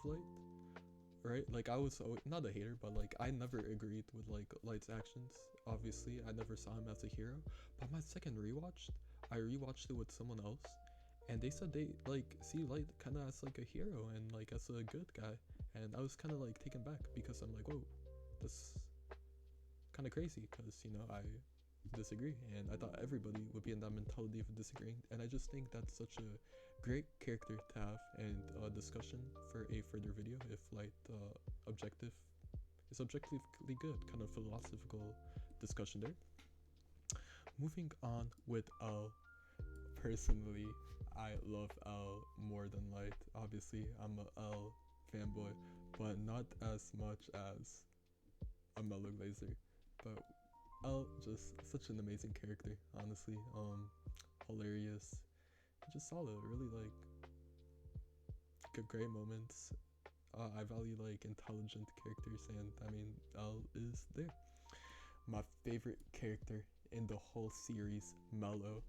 of Light, right? Like I was not a hater, but like I never agreed with like Light's actions. Obviously, I never saw him as a hero. But my second rewatch, I rewatched it with someone else, and they said they like see Light kind of as like a hero and like as a good guy, and I was kind of like taken back because I'm like, whoa, that's kind of crazy because I disagree, and I thought everybody would be in that mentality of disagreeing, and I just think that's such a great character to have and a discussion for a further video if Light objective is objectively good, kind of philosophical discussion there. Moving on with L. Personally, I love L more than Light. Obviously, I'm a L fanboy, but not as much as a Mello Glazer. But L, just such an amazing character, honestly. Hilarious, just solid. Really like good, great moments. I value like intelligent characters, and I mean L is there. My favorite character in the whole series, Mello,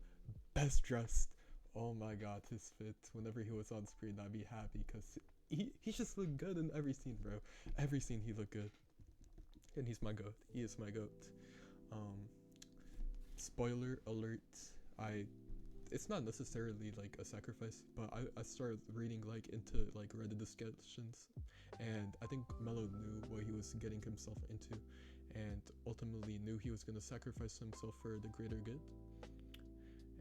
best dressed. Oh my god, his fit. Whenever he was on screen, I'd be happy because he just looked good in every scene, bro. Every scene he looked good, and he's my goat. He is my goat. Um, Spoiler alert. I It's not necessarily like a sacrifice, but I started reading like into like Reddit discussions, and I think Mello knew what he was getting himself into, and ultimately knew he was gonna sacrifice himself for the greater good.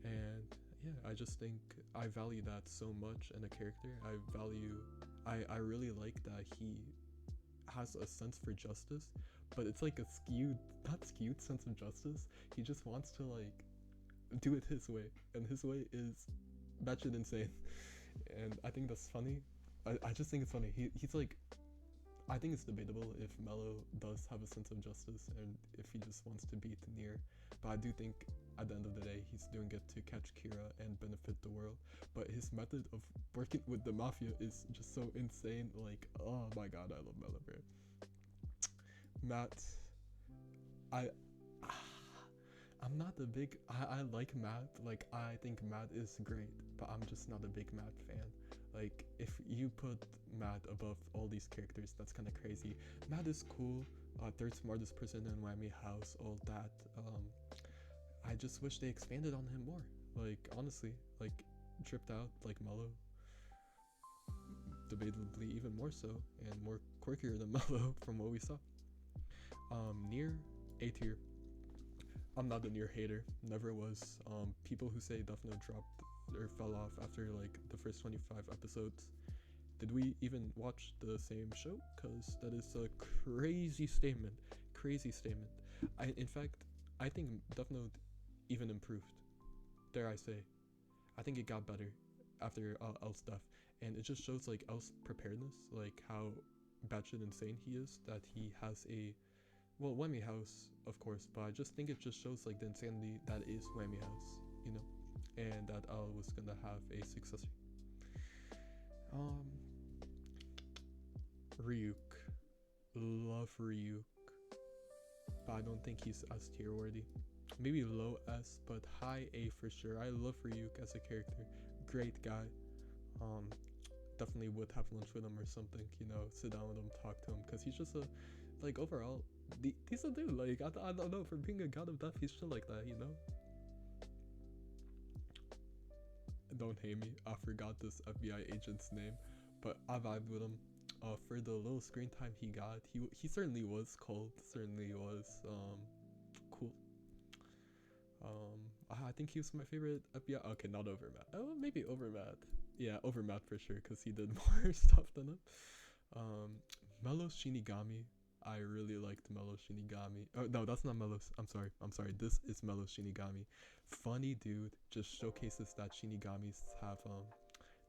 And yeah, I just think I value that so much in a character. I really like that he has a sense for justice, but it's like a not skewed sense of justice. He just wants to like do it his way, and his way is batshit insane. And I think that's funny. I just think it's funny. He's like, I think it's debatable if Mello does have a sense of justice and if he just wants to beat Nier, but I do think at the end of the day he's doing it to catch Kira and benefit the world. But his method of working with the mafia is just so insane. Like, oh my god, I love Mello, bro. Matt, I I'm not a big. I like Matt. Like I think Matt is great, but I'm just not a big Matt fan. Like if you put Matt above all these characters, that's kind of crazy. Matt is cool. Third smartest person in Miami House. All that. I just wish they expanded on him more. Like honestly, like dripped out like Mello. Debatably even more so, and more quirkier than Mello from what we saw. Nier, A tier. I'm not a Nier hater, never was. People who say Death Note dropped or fell off after like the first 25 episodes. Did we even watch the same show? Cause that is a crazy statement. Crazy statement. In fact, I think Death Note even improved. Dare I say? I think it got better after L's death, and it just shows like L's preparedness, like how batshit insane he is. That he has a Whammy House, of course, but I just think it just shows like the insanity that is Whammy House, and that Al was gonna have a successor. Ryuk, love Ryuk, but I don't think he's S tier worthy. Maybe low S, but high A for sure. I love Ryuk as a character, great guy. Definitely would have lunch with him or something, sit down with him, talk to him, because he's just overall decent dude. Like I don't know, for being a god of death, he's still like that, Don't hate me, I forgot this FBI agent's name, but I vibed with him. For the little screen time he got, he certainly was cold, certainly was cool. I think he was my favorite FBI. Okay, not over Matt. Oh, maybe over Matt. Yeah, over Matt for sure, because he did more stuff than him. Mello Shinigami. I really liked Mello Shinigami. Oh no, that's not Mello's. I'm sorry. This is Mello Shinigami. Funny dude, just showcases that Shinigamis have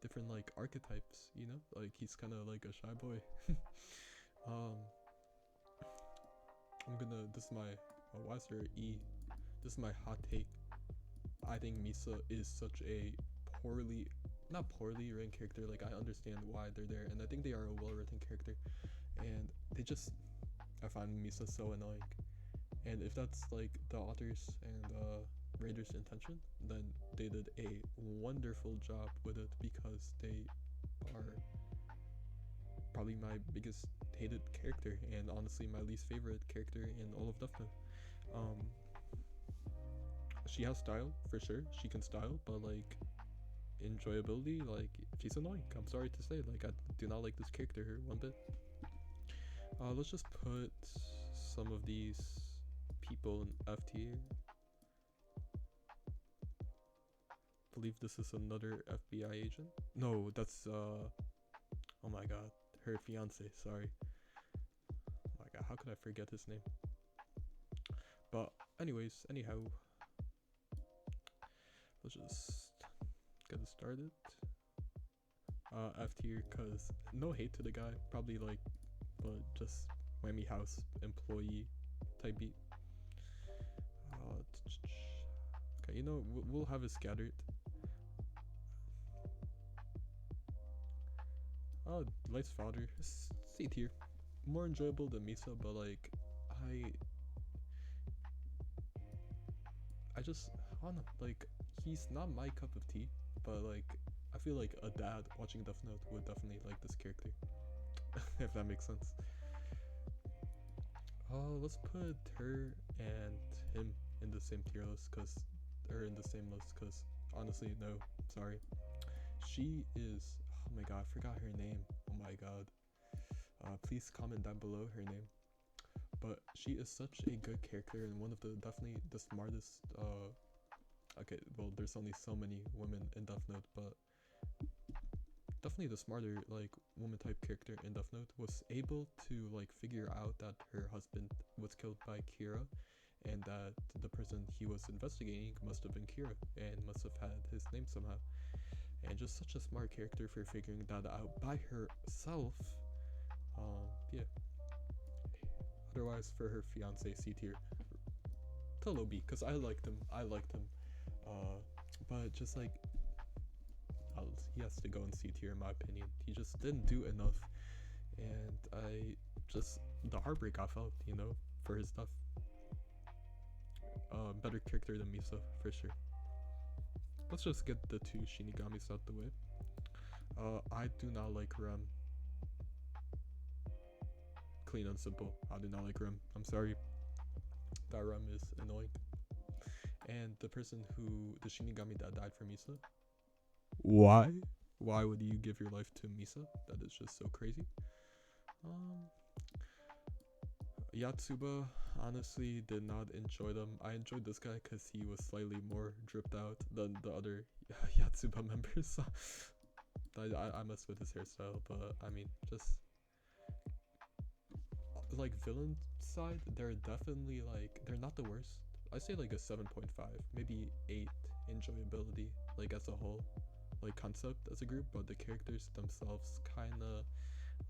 different like archetypes. Like he's kind of like a shy boy. This is my why is there E? This is my hot take. I think Misa is such a not poorly written character. Like I understand why they're there, and I think they are a well-written character. And I find Misa so annoying. And if that's like the authors and writers' intention, then they did a wonderful job with it, because they are probably my biggest hated character, and honestly my least favorite character in all of Death Note. Um, she has style for sure. She can style, but like enjoyability, like she's annoying. I'm sorry to say, like I do not like this character one bit. Let's just put some of these people in F tier. Believe this is another FBI agent. No, that's oh my god, her fiance. Sorry. Oh my god, how could I forget his name? But anyways, anyhow, let's just get it started. F tier, cause no hate to the guy, probably like, but just whammy house employee type beat. Okay, you know we'll have it scattered. Light's fodder, C tier, more enjoyable than Misa, but like I just I don't know, like he's not my cup of tea, but like I feel like a dad watching Death Note would definitely like this character, if that makes sense. Let's put her and him in the same tier list, or in the same list, cause honestly, no, sorry. She is, oh my god, I forgot her name. Oh my god. Please comment down below her name. But she is such a good character and one of the definitely the smartest. Okay, well, there's only so many women in Death Note, but definitely the smarter like woman type character in Death Note was able to like figure out that her husband was killed by Kira, and that the person he was investigating must have been Kira and must have had his name somehow. And just such a smart character for figuring that out by herself. Yeah. Otherwise, for her fiance, C tier. Tolo B, because I liked him. But just like, he has to go in C tier in my opinion. He just didn't do enough, and the heartbreak I felt, you know, for his stuff. Better character than Misa for sure. Let's just get the two Shinigamis out the way. I do not like Rem. Clean and simple. I do not like Rem. I'm sorry. That Rem is annoying. And the Shinigami that died for Misa. Why? Why would you give your life to Misa? That is just so crazy. Yotsuba, honestly, did not enjoy them. I enjoyed this guy because he was slightly more dripped out than the other Yotsuba members. I messed with his hairstyle, but I mean, just like villain side, they're definitely like, they're not the worst. I say like a 7.5, maybe 8 enjoyability, like as a whole, like concept as a group, but the characters themselves kind of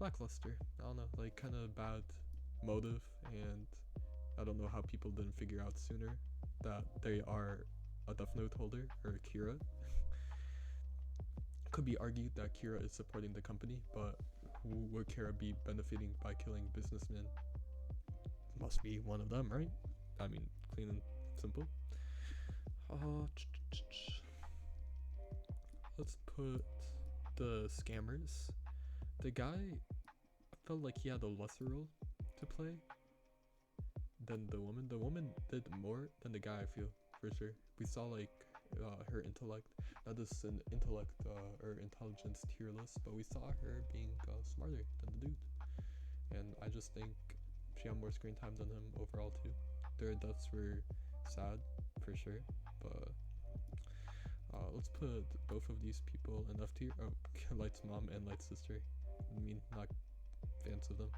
lackluster. I don't know, like kind of bad motive, and I don't know how people didn't figure out sooner that they are a Death Note holder or Kira. Could be argued that Kira is supporting the company, but who would Kira be benefiting by killing businessmen? Must be one of them, right? I mean, clean and simple. Let's put the scammers. The guy felt like he had a lesser role to play than the woman. The woman did more than the guy, I feel, for sure. We saw like her intellect. Not just an intellect or intelligence tier list, but we saw her being smarter than the dude. And I just think she had more screen time than him overall too. Their deaths were sad for sure, but let's put both of these people in F tier. Oh, Light's mom and Light's sister. I mean, not fans of them.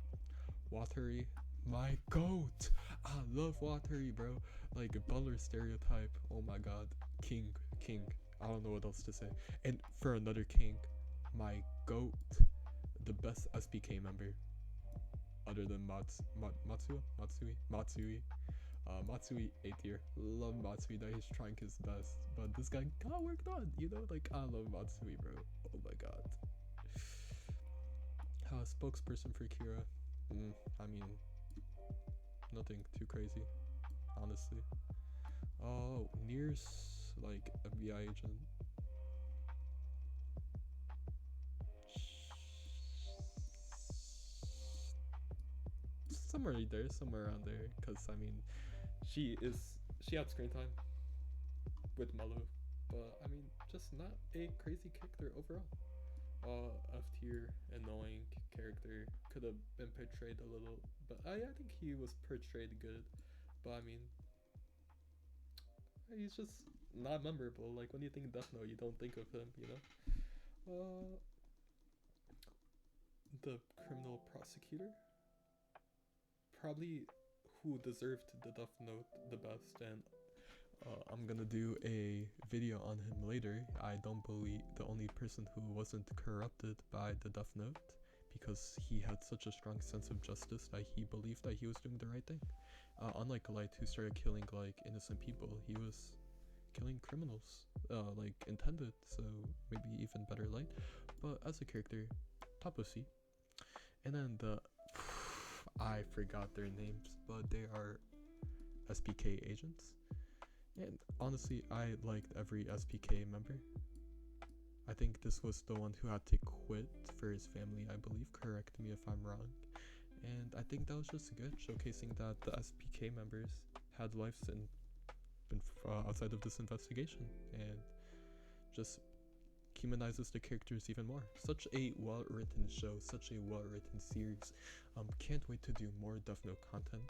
Watari, my goat. I love Watari, bro. Like butler stereotype. Oh my god, king. I don't know what else to say. And for another king, my goat, the best SPK member, other than Matsui. Matsui A tier. Love Matsui. That he's trying his best, but this guy got work done. You know, like I love Matsui, bro. Oh my god. Spokesperson for Kira. I mean, nothing too crazy, honestly. Oh, Nier's like FBI agent. somewhere there, somewhere around there. Because I mean, she had screen time with Mello, but I mean, just not a crazy character overall. F tier, annoying character, could have been portrayed a little, but I think he was portrayed good. But I mean, he's just not memorable. Like when you think Death Note, you don't think of him, you know. The criminal prosecutor, probably who deserved the Death Note the best, and I'm gonna do a video on him later. I don't believe the only person who wasn't corrupted by the Death Note, because he had such a strong sense of justice that he believed that he was doing the right thing. Unlike Light, who started killing like innocent people, he was killing criminals, like intended. So maybe even better Light. But as a character, top of C. And then the I forgot their names, but they are SPK agents. And honestly, I liked every SPK member. I think this was the one who had to quit for his family, I believe. Correct me if I'm wrong. And I think that was just good, showcasing that the SPK members had lives outside of this investigation, and just humanizes the characters even more. Such a well-written show, such a well-written series. Can't wait to do more Death Note content.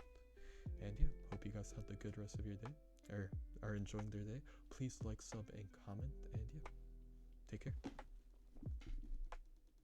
And yeah, hope you guys have a good rest of your day, or are enjoying their day. Please like, sub, and comment, and yeah, take care.